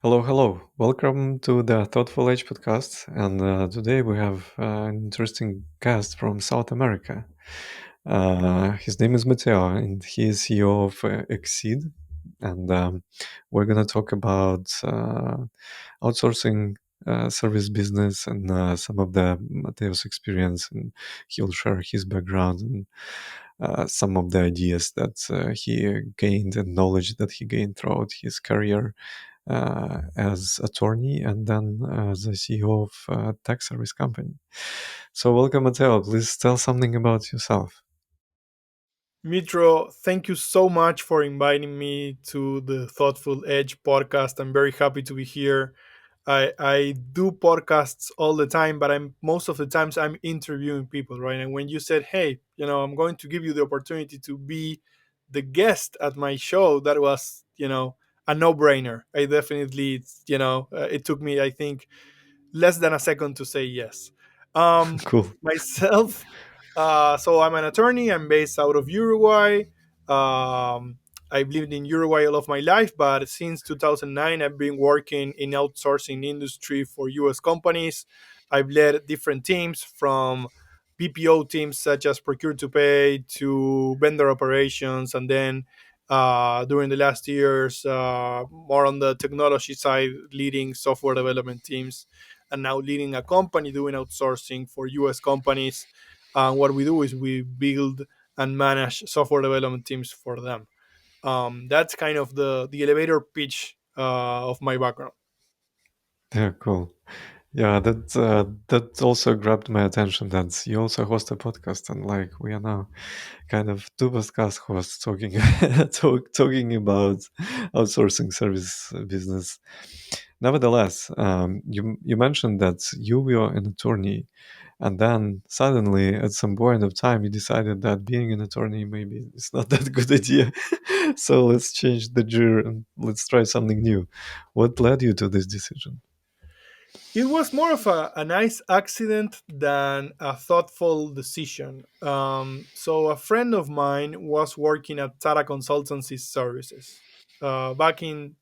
Hello, hello. Welcome to the Thoughtful Age podcast. And today we have an interesting guest from South America. His name is Mateo, and he is CEO of Xseed. And we're going to talk about outsourcing service business and some of the Mateo's experience. And he'll share his background and some of the ideas that he gained and knowledge that he gained throughout his career as attorney and then as a CEO of a tech service company. So welcome, Mateo. Please tell something about yourself. Mitro, thank you so much for inviting me to the Thoughtful Edge podcast. I'm very happy to be here. I do podcasts all the time, but I'm most of the times I'm interviewing people, right? And when you said, "Hey, I'm going to give you the opportunity to be the guest at my show," that was, a no-brainer. I definitely, it took me, I think, less than a second to say yes. Cool. Myself, so I'm an attorney. I'm based out of Uruguay. Um, I've lived in Uruguay all of my life, but since 2009, I've been working in outsourcing industry for U.S. companies. I've led different teams from BPO teams such as procure to pay to vendor operations, and then during the last years, more on the technology side, leading software development teams and now leading a company doing outsourcing for US companies. And what we do is we build and manage software development teams for them. That's kind of the elevator pitch of my background. Yeah, cool. Yeah, that also grabbed my attention. That you also host a podcast, and like we are now kind of two podcast hosts talking talking about outsourcing service business. Nevertheless, you mentioned that you were an attorney, and then suddenly, at some point of time, you decided that being an attorney maybe is not that good idea. So let's change the gear and let's try something new. What led you to this decision? It was more of a nice accident than a thoughtful decision. So, a friend of mine was working at Tata Consultancy Services. Back in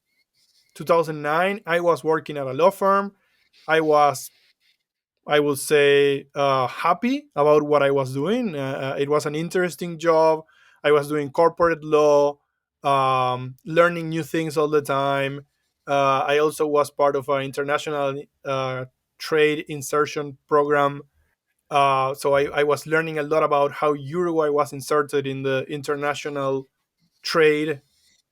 2009, I was working at a law firm. I was, I would say, happy about what I was doing. It was an interesting job. I was doing corporate law, learning new things all the time. I also was part of an international trade insertion program. So I was learning a lot about how Uruguay was inserted in the international trade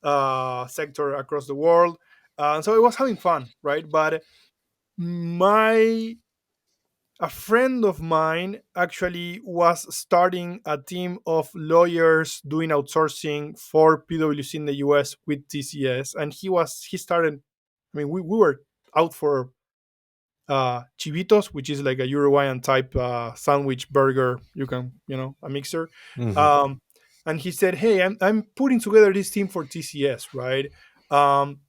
sector across the world. So I was having fun, right? But my a friend of mine actually was starting a team of lawyers doing outsourcing for PwC in the US with TCS, and he started. I mean, we were out for chivitos, which is like a Uruguayan type sandwich burger. You can, a mixer. Hmm. Um, and he said, "Hey, I'm putting together this team for TCS, right? Um,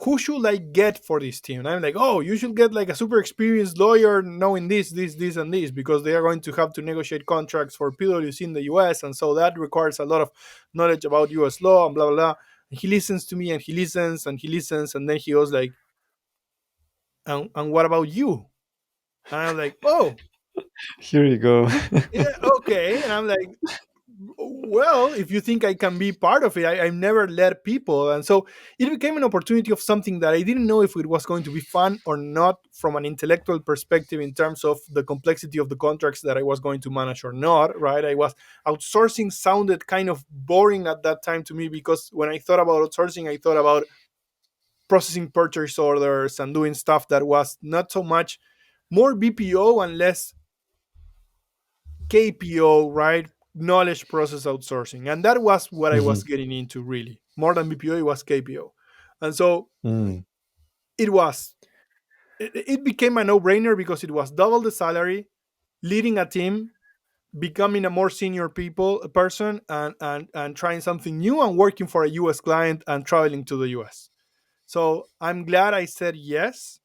who should I get for this team?" And I'm like, "Oh, you should get like a super experienced lawyer knowing this, and this, because they are going to have to negotiate contracts for PwC in the US. And so that requires a lot of knowledge about US law and blah, blah, blah." And he listens to me and he listens and he listens. And then he goes like, and what about you? And I'm like, "Oh, Here you go. yeah, okay." And I'm like, "Well, if you think I can be part of it, I've never led people." And so it became an opportunity of something that I didn't know if it was going to be fun or not from an intellectual perspective in terms of the complexity of the contracts that I was going to manage or not, right? I was outsourcing sounded kind of boring at that time to me, because when I thought about outsourcing, I thought about processing purchase orders and doing stuff that was not so much more BPO and less KPO, right? Knowledge process outsourcing. And that was what I Hmm. was getting into, really. More than BPO, it was KPO. And so Mm. it was, it became a no brainer because it was double the salary, leading a team, becoming a more senior person, and trying something new and working for a US client and traveling to the US. So I'm glad I said yes,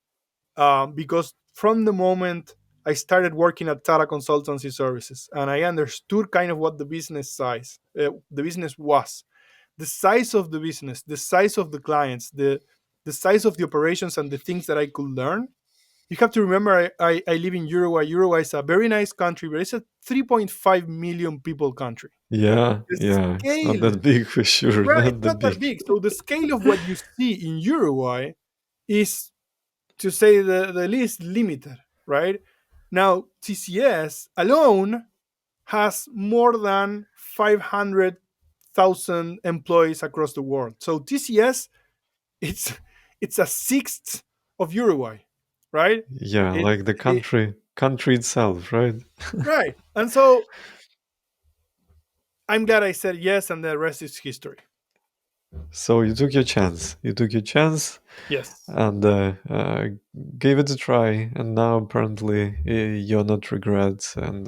because from the moment I started working at Tata Consultancy Services and I understood kind of what the business was, the size of the business, the size of the clients, the size of the operations and the things that I could learn. You have to remember I live in Uruguay. Uruguay is a very nice country, but it's a 3.5 million people country. Yeah, The yeah. It's not scale, that big for sure. right? Not It's that not that big. big. So the scale of what you see in Uruguay is, to say the least, limited, right? Now, TCS alone has more than 500,000 employees across the world. So TCS, it's it's a sixth of Uruguay, right? Yeah, It, like the it country itself, right? right. And so I'm glad I said yes, and the rest is history. So you took your chance. You took your chance Yes. and gave it a try. And now apparently you're not regrets, and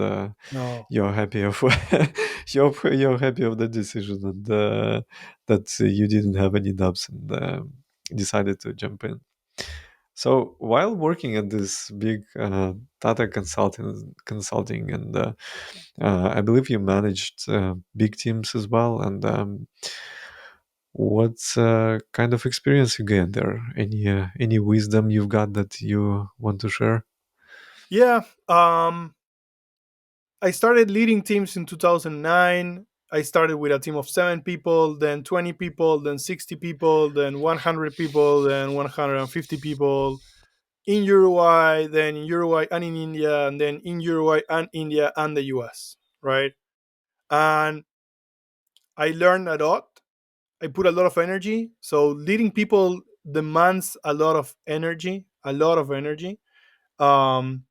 No. you're happy of you're happy of the decision, and that you didn't have any doubts, and decided to jump in. So while working at this big Tata consulting, and I believe you managed big teams as well. And what kind of experience you gained there? Any wisdom you've got that you want to share? Yeah. I started leading teams in 2009. I started with a team of 7 people, then 20 people, then 60 people, then 100 people, then 150 people in Uruguay, then in Uruguay and in India, and then in Uruguay and India and the US, right? And I learned a lot. I put a lot of energy. So leading people demands a lot of energy, a lot of energy. Um,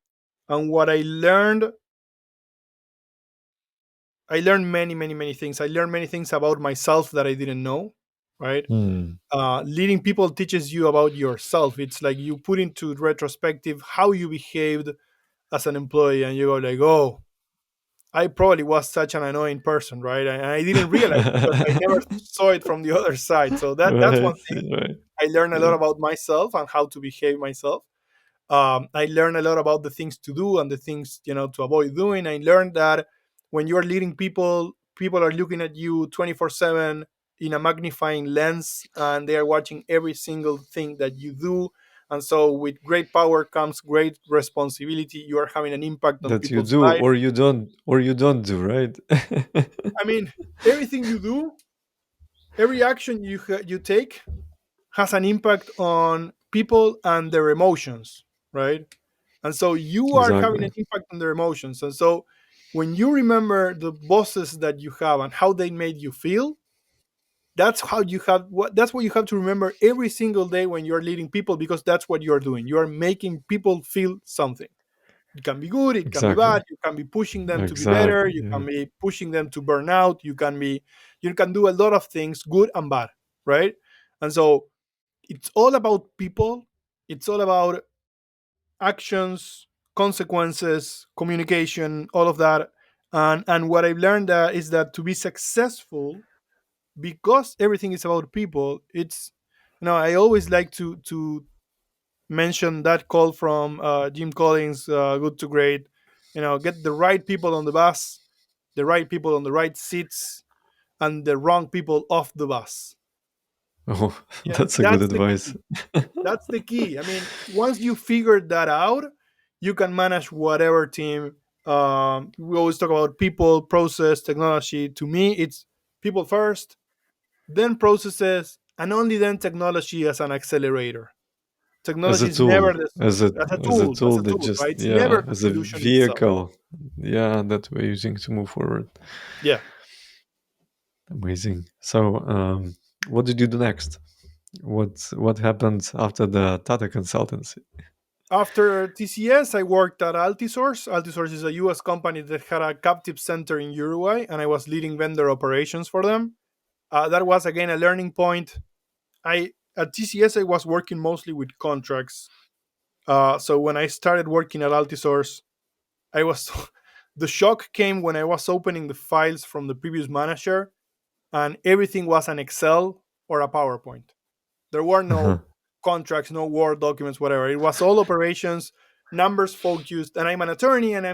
and what I learned many, many, many things. I learned many things about myself that I didn't know, right? Hmm. Leading people teaches you about yourself. It's like you put into retrospective how you behaved as an employee, and you go like, "Oh, I probably was such an annoying person, right?" And I didn't realize because I never saw it from the other side. So that's one Right, thing. right. I learned a Yeah. lot about myself and how to behave myself. I learned a lot about the things to do and the things to avoid doing. I learned that when you're leading people, people are looking at you 24/7 in a magnifying lens, and they are watching every single thing that you do. And so, with great power comes great responsibility. You are having an impact on That you people's do, life. or you don't do, right? I mean, everything you do, every action you take has an impact on people and their emotions, right? And so you are having Exactly, an impact on their emotions. And so when you remember the bosses that you have and how they made you feel, that's what you have to remember every single day when you're leading people, because that's what you're doing. You are making people feel something. It can be good, it can be exactly, bad, you can be pushing them to be better, exactly. you Yeah. can be pushing them to burn out, you can do a lot of things, good and bad, right? And so it's all about people, it's all about actions, consequences, communication, all of that. And what I've learned is that to be successful, because everything is about people, it's I always like to mention that call from Jim Collins, Good to Great. Get the right people on the bus, the right people on the right seats, and the wrong people off the bus. Oh, Yeah, that's a good that's the advice. key. That's the key. I mean, once you figure that out, you can manage whatever team. We always talk about people, process, technology. To me, it's people first, then processes, and only then technology as an accelerator. As Technology a is never tool, the as a as a tool that tool, just, right? It's never yeah, the as a solution itself. vehicle, yeah, that we're using to move forward. Yeah. Amazing. So, what did you do next? What happened after the Tata consultancy? After TCS, I worked at Altisource. Altisource is a US company that had a captive center in Uruguay, and I was leading vendor operations for them. That was again a learning point. I At TCS I was working mostly with contracts. So when I started working at Altisource, I was the shock came when I was opening the files from the previous manager, and everything was an Excel or a PowerPoint. There were Uh-huh. no contracts, no Word documents, whatever. It was all operations, numbers focused. And I'm an attorney, and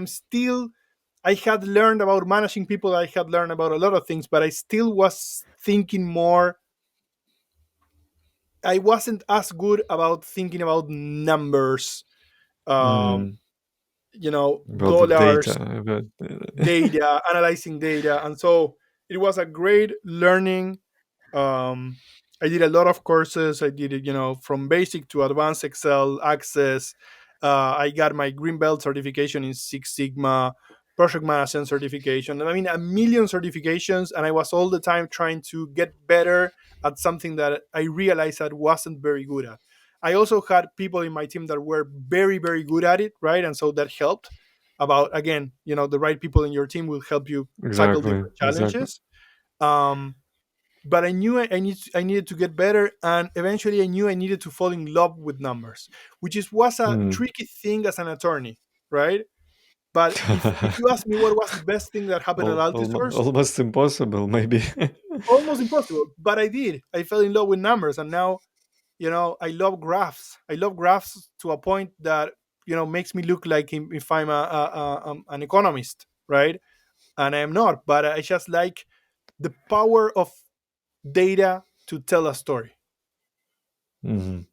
I had learned about managing people. I had learned about a lot of things, but I still was thinking more I wasn't as good about thinking about numbers, um, Mm, about the dollars, data, about data, analyzing data. And so it was a great learning. um, I did a lot of courses. I did it, from basic to advanced Excel, Access. I got my green belt certification in Six Sigma, project management certification. I mean, a million certifications, and I was all the time trying to get better at something that I realized I wasn't very good at. I also had people in my team that were very, very good at it, right? And so that helped. About, again, the right people in your team will help you tackle exactly, different exactly. challenges. Um, but I knew I needed to get better, and eventually I knew I needed to fall in love with numbers, which was a Mm. tricky thing as an attorney, right? But if you ask me what was the best thing that happened at Altisource, Almost impossible, maybe. almost impossible. But I did. I fell in love with numbers, and now I love graphs. I love graphs to a point that makes me look like if I'm an economist, right? And I am not, but I just like the power of data to tell a story. Mhm.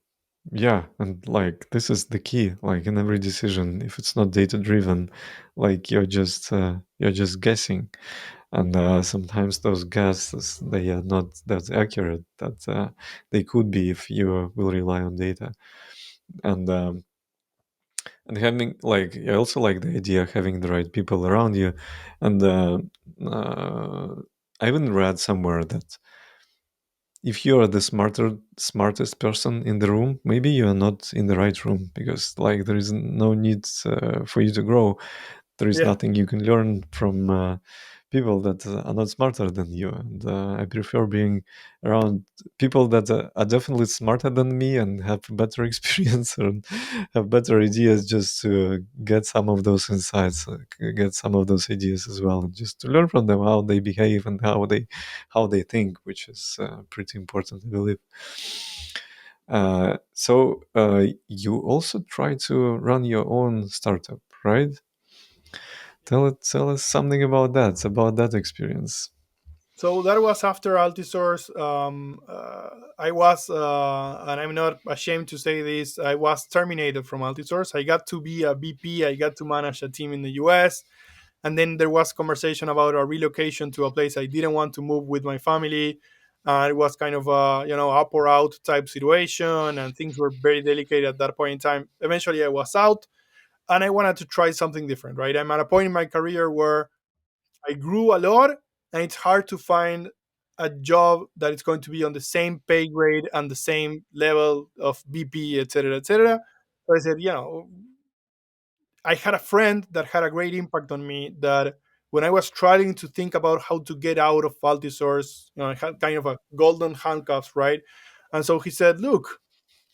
Yeah, and like this is the key. Like in every decision, if it's not data driven, like you're just guessing, and sometimes those guesses they are not that accurate that they could be if you will rely on data. And having like I also like the idea of having the right people around you, and uh, I even read somewhere that if you are the smartest person in the room, maybe you are not in the right room because like there is no need for you to grow. There is Yeah. nothing you can learn from people that are not smarter than you. And I prefer being around people that are definitely smarter than me and have better experience and have better ideas, just to get some of those insights, get some of those ideas as well, and just to learn from them how they behave and how they think, which is pretty important, I believe. So you also try to run your own startup, right? Tell us something about that experience. So that was after Altisource. I was, and I'm not ashamed to say this, I was terminated from Altisource. I got to be a VP. I got to manage a team in the US. And then there was conversation about a relocation to a place I didn't want to move with my family. It was kind of a up or out type situation, and things were very delicate at that point in time. Eventually, I was out, and I wanted to try something different. Right, I'm at a point in my career where I grew a lot, and it's hard to find a job that is going to be on the same pay grade and the same level of BP, et cetera, et cetera. So I said, I had a friend that had a great impact on me. That when I was trying to think about how to get out of Altisource, I had kind of a golden handcuffs, right? And so he said, "Look,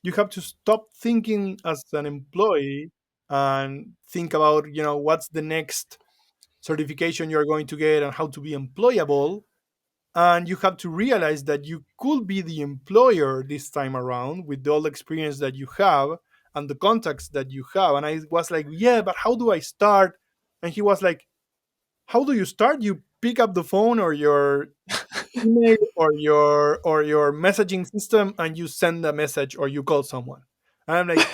you have to stop thinking as an employee and think about, what's the next certification you're going to get and how to be employable. And you have to realize that you could be the employer this time around with all the experience that you have and the contacts that you have." And I was like, "Yeah, but how do I start?" And he was like, "How do you start? You pick up the phone or your email or your messaging system, and you send a message or you call someone." And I'm like,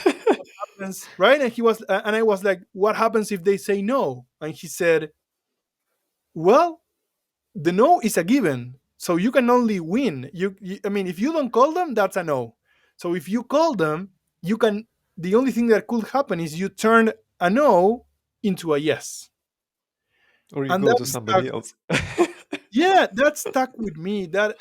right? And I was like, "What happens if they say no?" And he said, "Well, the no is a given, so you can only win. I mean, if you don't call them, that's a no. So if you call them, you can. The only thing that could happen is you turn a no into a yes." Or you And go that to stuck. somebody else. Yeah, that stuck with me. That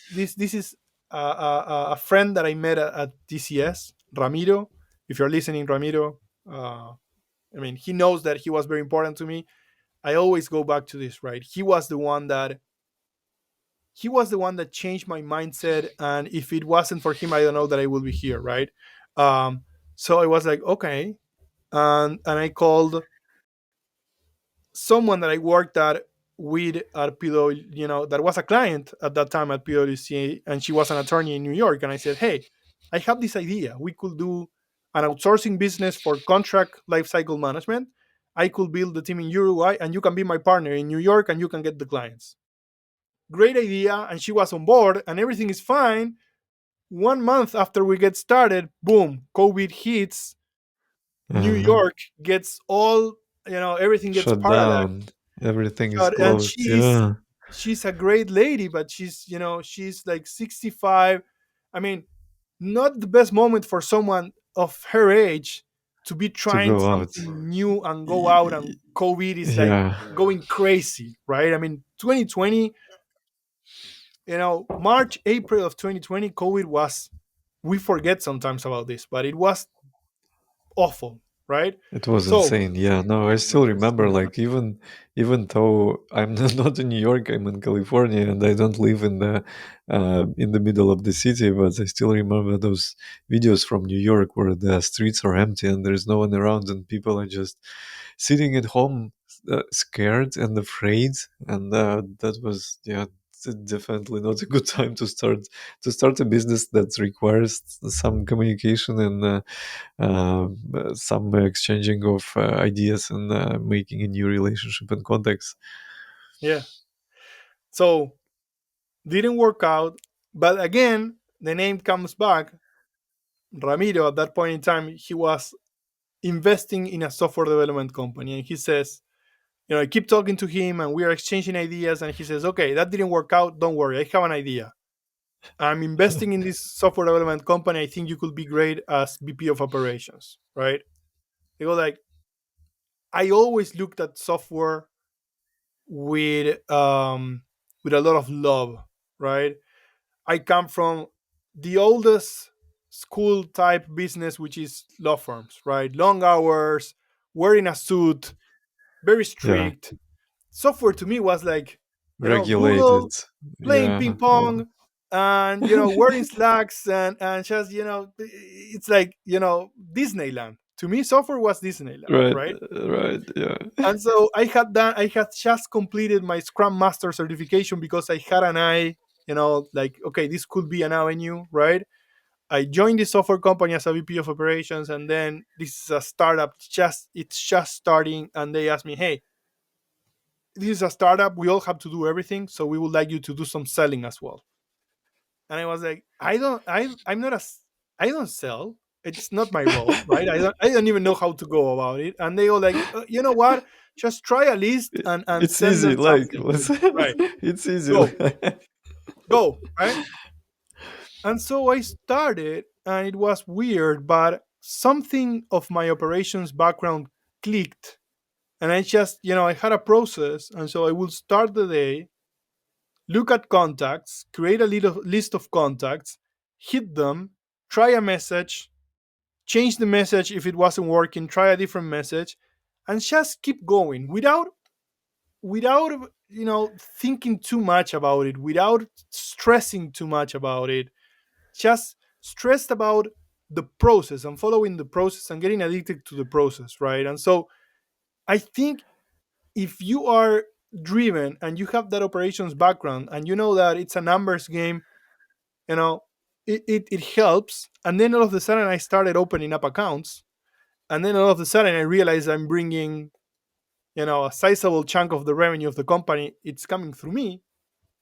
this is a friend that I met at TCS, Ramiro. If you're listening, Ramiro, I mean, he knows that he was very important to me. I always go back to this, right? He was the one that changed my mindset, and if it wasn't for him, I don't know that I would be here, right? um, so I was like, okay. And I called someone that I worked at PW, that was a client at that time at PwC, and she was an attorney in New York. And I said, "Hey, I have this idea. We could do an outsourcing business for contract lifecycle management. I could build the team in Uruguay, and you can be my partner in New York, and you can get the clients." Great idea. And she was on board, and everything is fine. 1 month after we get started, boom, COVID hits. New uh, York gets all, everything gets shut paralyzed. down. Everything is And closed. Yeah, she's a great lady, but she's like 65. I mean, not the best moment for someone of her age to be to trying go out. something new and go Y- out, y- and COVID is like Yeah, going crazy, right? I mean, 2020, March, April of 2020, COVID was, we forget sometimes about this, but it was awful, right? it was So, insane. Yeah, no, I still remember. Like even though I'm not in New York, I'm in California, and I don't live in the middle of the city, but I still remember those videos from New York where the streets are empty and there's no one around, and people are just sitting at home, scared and afraid, and that was yeah. Definitely not a good time to start a business that requires some communication and some exchanging of ideas and making a new relationship and contacts. yeah. So, didn't work out. But again, the name comes back. Ramiro, at that point in time, he was investing in a software development company. And he says, I keep talking to him and we are exchanging ideas. And he says, okay, that didn't work out. Don't worry. I have an idea. I'm investing in this software development company. I think you could be great as VP of operations, right? They go like, I always looked at software with a lot of love, right? I come from the oldest school type business, which is law firms, right? Long hours, wearing a suit, very Yeah, strict. Software to me was like, regulated. Google, playing Yeah, ping pong, and wearing slacks, and just it's like Disneyland. To me, software was Disneyland, right, right? right. Yeah, And so I had just completed my Scrum Master certification because I had an eye, like, okay, this could be an avenue, right? I joined the software company as a VP of operations, and then this is a startup. It's just starting, and they asked me, "Hey, this is a startup. We all have to do everything, so we would like you to do some selling as well." And I was like, I'm not I don't sell. It's not my role, right? I don't even know how to go about it. And they go like, you know what? Just try a list and it's send easy. them Like, something, right? it's easy. Go, go, right? And so I started, and it was weird, but something of my operations background clicked. And I just, I had a process. And so I would start the day, look at contacts, create a little list of contacts, hit them, try a message, change the message if it wasn't working, try a different message, and just keep going without thinking too much about it, without stressing too much about it, just stressed about the process and following the process and getting addicted to the process, right? And so I think if you are driven and you have that operations background and you know that it's a numbers game, you know it helps. And then all of a sudden I started opening up accounts, and then all of a sudden I realized I'm bringing a sizable chunk of the revenue of the company, it's coming through me.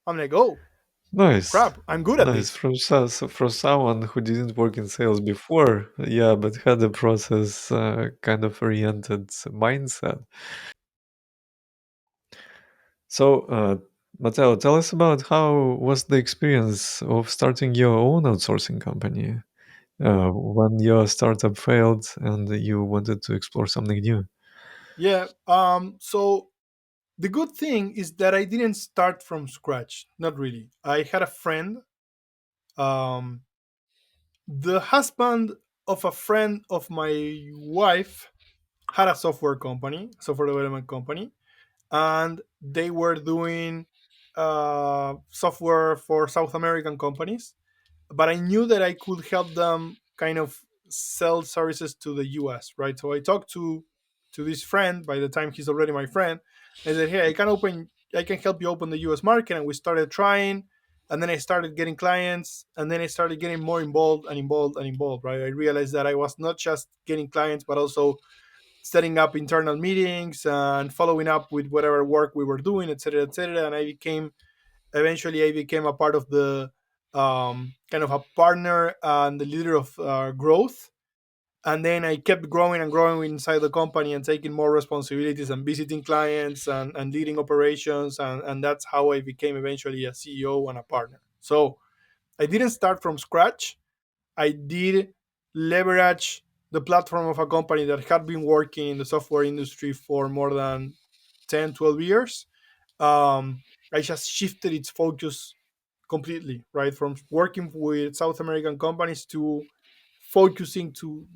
I'm like, oh Nice, crap, I'm good at nice. this. From someone who didn't work in sales before, yeah, but had a process kind of oriented mindset. So, Mateo, tell us about how was the experience of starting your own outsourcing company when your startup failed and you wanted to explore something new. Yeah. So the good thing is that I didn't start from scratch. Not really. I had a friend, um, the husband of a friend of my wife had a software company, software development company, and they were doing software for South American companies. But I knew that I could help them kind of sell services to the US, right? So I talked to this friend. By the time he's already my friend, I said, "Hey, I can help you open the US market." And we started trying, and then I started getting clients, and then I started getting more involved and involved and involved, right? I realized that I was not just getting clients, but also setting up internal meetings and following up with whatever work we were doing, et cetera, et cetera. And I became a part of the kind of a partner and the leader of growth. And then I kept growing and growing inside the company and taking more responsibilities and visiting clients and leading operations. And that's how I became eventually a CEO and a partner. So I didn't start from scratch. I did leverage the platform of a company that had been working in the software industry for more than 10, 12 years. I just shifted its focus completely, right? From working with South American companies to focusing to,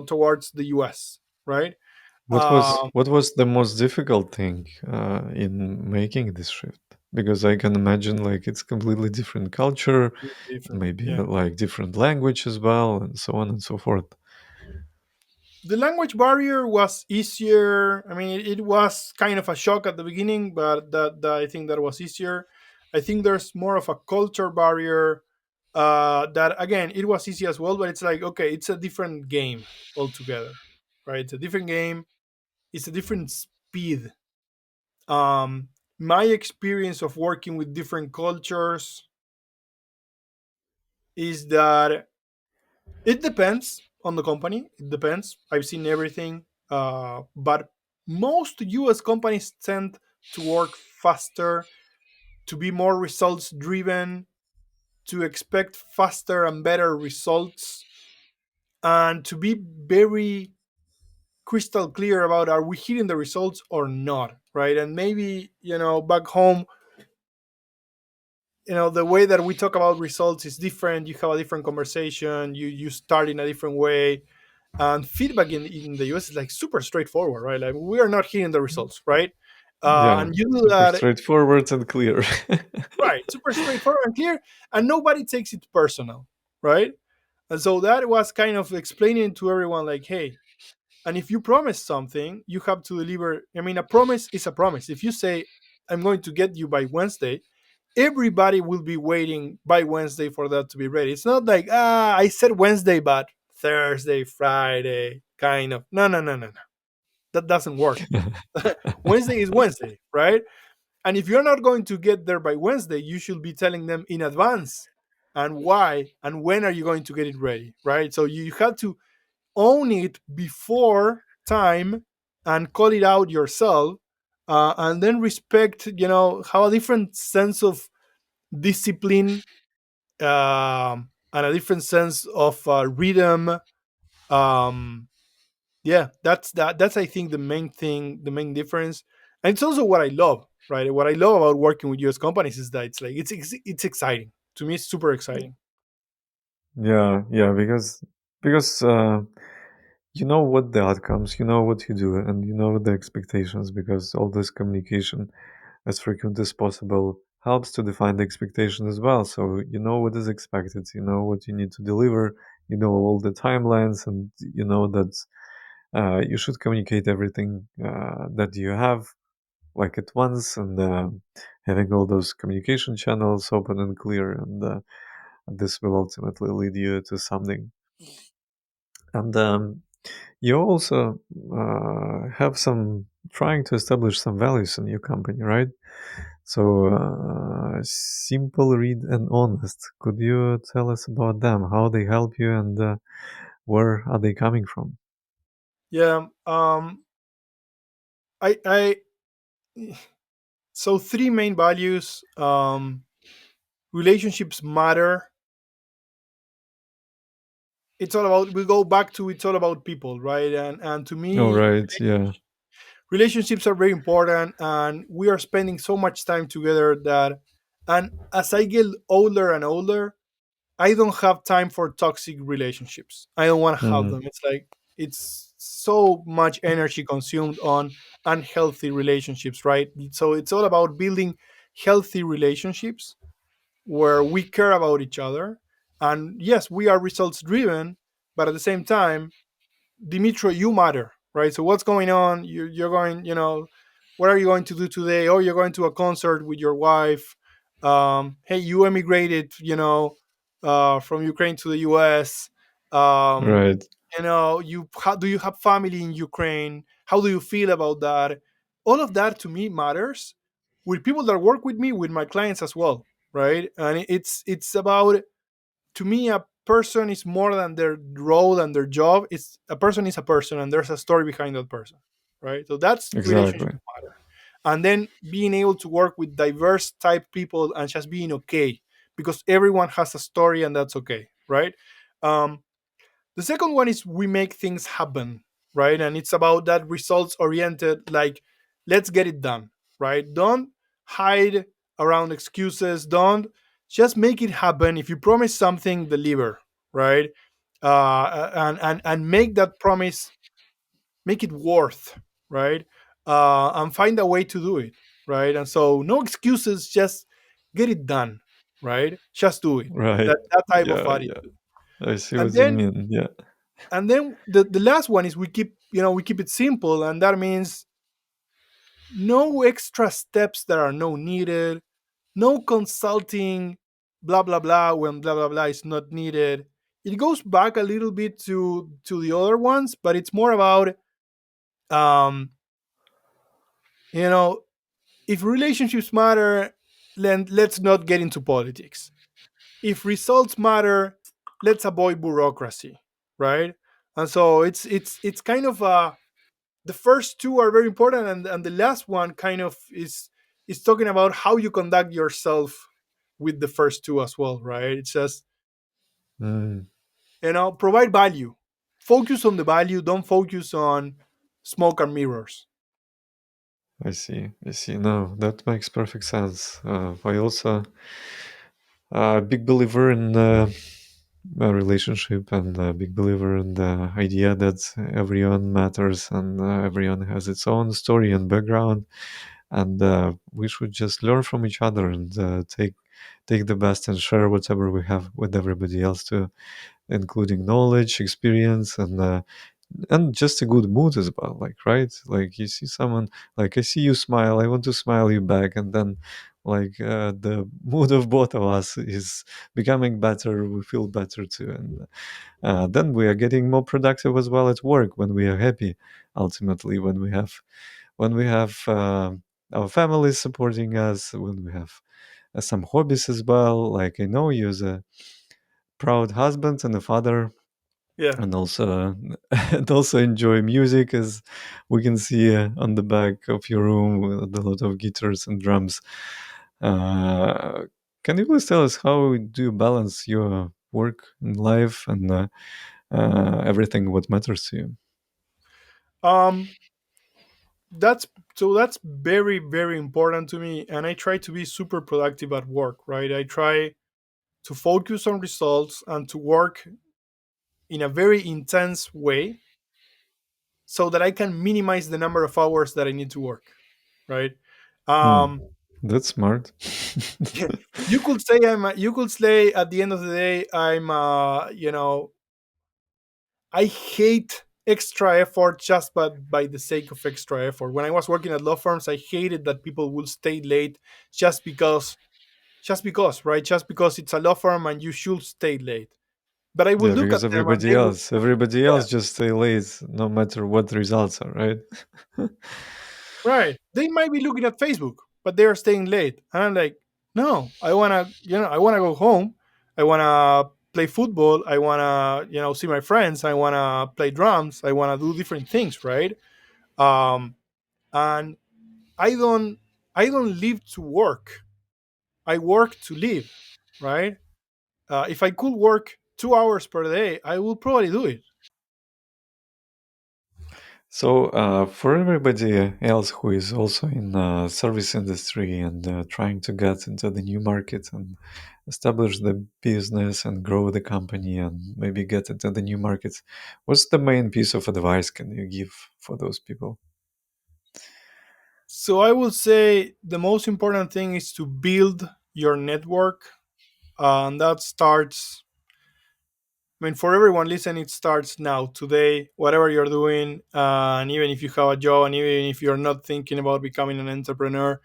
towards the US, right? Um, What was the most difficult thing in making this shift? Because I can imagine like it's completely different culture, Different, maybe yeah. like different language as well, and so on and so forth. The language barrier was easier. I mean, it was kind of a shock at the beginning, but that I think that was easier. I think there's more of a culture barrier. That again, it was easy as well, but it's like okay, it's a different game altogether, right? It's a different game. It's a different speed. Um, my experience of working with different cultures is that it depends on the company. It depends. I've seen everything, but most U.S. companies tend to work faster, to be more results driven, to expect faster and better results, and to be very crystal clear about are we hitting the results or not, right? And maybe back home, the way that we talk about results is different. You have a different conversation. You start in a different way. And feedback in the US is like super straightforward, right? Like we are not hitting the results, right? Yeah, And you do super that, straightforward and clear. right? Super straightforward and clear, and nobody takes it personal, right? And so that was kind of explaining to everyone, like, hey, and if you promise something, you have to deliver. I mean, a promise is a promise. If you say, I'm going to get you by Wednesday, everybody will be waiting by Wednesday for that to be ready. It's not like, I said Wednesday, but Thursday, Friday, kind of. No, no, no, no, no. That doesn't work. Wednesday is Wednesday, right? And if you're not going to get there by Wednesday, you should be telling them in advance and why and when are you going to get it ready, right? So you have to own it before time and call it out yourself, and then respect, have a different sense of discipline, and a different sense of rhythm. um, yeah, that's I think the main thing, the main difference. And it's also what I love, right? What I love about working with US companies is that it's like it's exciting to me. It's super exciting. Yeah, yeah, because you know what the outcomes, you know what you do, and you know the expectations. Because all this communication, as frequent as possible, helps to define the expectation as well. So you know what is expected, you know what you need to deliver, you know all the timelines, and you know that you should communicate everything that you have like at once, and having all those communication channels open and clear, and this will ultimately lead you to something. And you also have some trying to establish some values in your company, right? So simple, read, and honest. Could you tell us about them? How they help you, and where are they coming from? Yeah. I So three main values. Relationships matter. It's all about, we go back to, it's all about people, right? And to All me, right, yeah, relationships are very important, and we are spending so much time together that, and as I get older and older, I don't have time for toxic relationships. I don't want to have mm, them. It's like it's so much energy consumed on unhealthy relationships, right? So it's all about building healthy relationships where we care about each other. And yes, we are results driven, but at the same time, Dimitro, you matter, right? So what's going on? You're going, what are you going to do today? Oh, you're going to a concert with your wife. Hey, you emigrated, from Ukraine to the US. Um, right. do you have family in Ukraine? How do you feel about that? All of that to me matters with people that work with me, with my clients as well, right? And it's about, to me, a person is more than their role and their job. It's a person is a person, and there's a story behind that person, right? So that's relationship Exactly. matter. And then being able to work with diverse type people and just being okay, because everyone has a story and that's okay, right? um, the second one is we make things happen, right? And it's about that results oriented, like, let's get it done, right? Don't hide around excuses. Don't, just make it happen. If you promise something, deliver, right? And make that promise, make it worth, right? And find a way to do it, right? And so no excuses, just get it done, right? Just do it. Right. That type of Yeah, yeah. attitude. I see And what you then mean. Yeah. the last one is we keep it simple, and that means no extra steps that are no needed, no consulting, blah blah blah, when blah blah blah is not needed. It goes back a little bit to the other ones, but it's more about, um you know if relationships matter, then let's not get into politics. If results matter, let's avoid bureaucracy, right? And so it's kind of a, the first two are very important, and the last one kind of is talking about how you conduct yourself with the first two as well, right? It's just, Mm, provide value, focus on the value, don't focus on smoke and mirrors. I see. I see. No, that makes perfect sense. I also a big believer in a relationship and a big believer in the idea that everyone matters and everyone has its own story and background, and we should just learn from each other and take the best and share whatever we have with everybody else too, including knowledge, experience, and just a good mood as well, like, right, like you see someone, like I see you smile, I want to smile you back, and then like the mood of both of us is becoming better, we feel better too, and then we are getting more productive as well at work when we are happy, ultimately, when we have our families supporting us, when we have some hobbies as well, like I know you as a proud husband and a father, Yeah. and also and also enjoy music, as we can see on the back of your room with a lot of guitars and drums. uh, can you please tell us how do you balance your work and life and everything what matters to you? um that's that's very very important to me, and I try to be super productive at work, right? I try to focus on results and to work in a very intense way, so that I can minimize the number of hours that I need to work, right? Hmm, Um, that's smart. you could say at the end of the day, I hate extra effort just by the sake of extra effort. When I was working at law firms, I hated that people would stay late just because, right? Just because it's a law firm and you should stay late. But I would Yeah, look at because them and they would, everybody yeah, else just stay late no matter what the results are, right? right. They might be looking at Facebook, but they are staying late. And I'm like, no, I wanna go home. I wanna play football. I wanna, see my friends. I wanna play drums. I wanna do different things, right? Um, and I don't, I don't live to work. I work to live, right? If I could work 2 hours per day, I would probably do it. So, for everybody else who is also in service industry and trying to get into the new market and establish the business and grow the company and maybe get into the new markets, what's the main piece of advice can you give for those people? So I would say the most important thing is to build your network, and that starts. I mean, for everyone listening, it starts now, today, whatever you're doing, and even if you have a job, and even if you're not thinking about becoming an entrepreneur,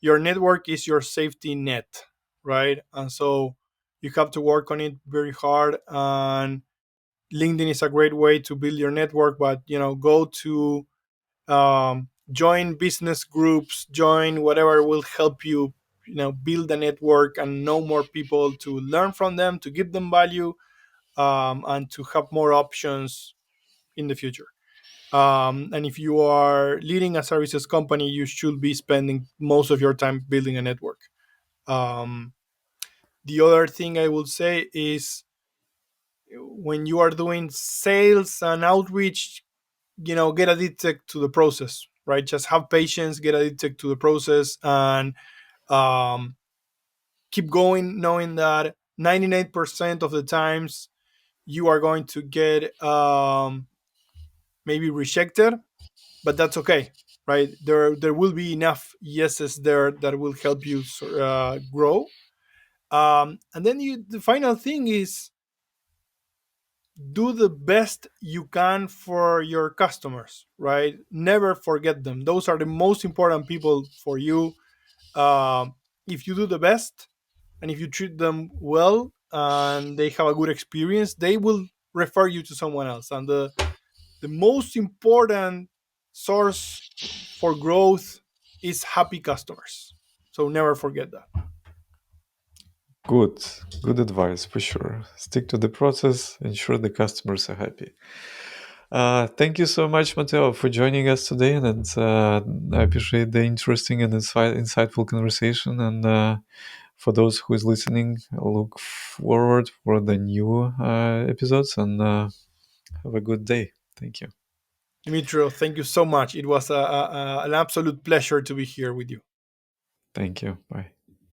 your network is your safety net, right? And so you have to work on it very hard. And LinkedIn is a great way to build your network, but go to, join business groups, join whatever will help you, build a network and know more people, to learn from them, to give them value, and to have more options in the future. And if you are leading a services company, you should be spending most of your time building a network. um, the other thing I will say is, when you are doing sales and outreach, get addicted to the process, right? Just have patience, get addicted to the process, and um, keep going, knowing that 99% of the times you are going to get maybe rejected, but that's okay, right? There will be enough yeses there that will help you grow. And then the final thing is, do the best you can for your customers, right? Never forget them. Those are the most important people for you. If you do the best, and if you treat them well and they have a good experience, they will refer you to someone else. And the most important source for growth is happy customers. So never forget that. Good, good advice for sure. Stick to the process, ensure the customers are happy. Thank you so much, Mateo, for joining us today, and I appreciate the interesting and insightful conversation. And for those who is listening, I look forward for the new episodes, and have a good day. Thank you. Dimitro, thank you so much. It was an absolute pleasure to be here with you. Thank you. Bye.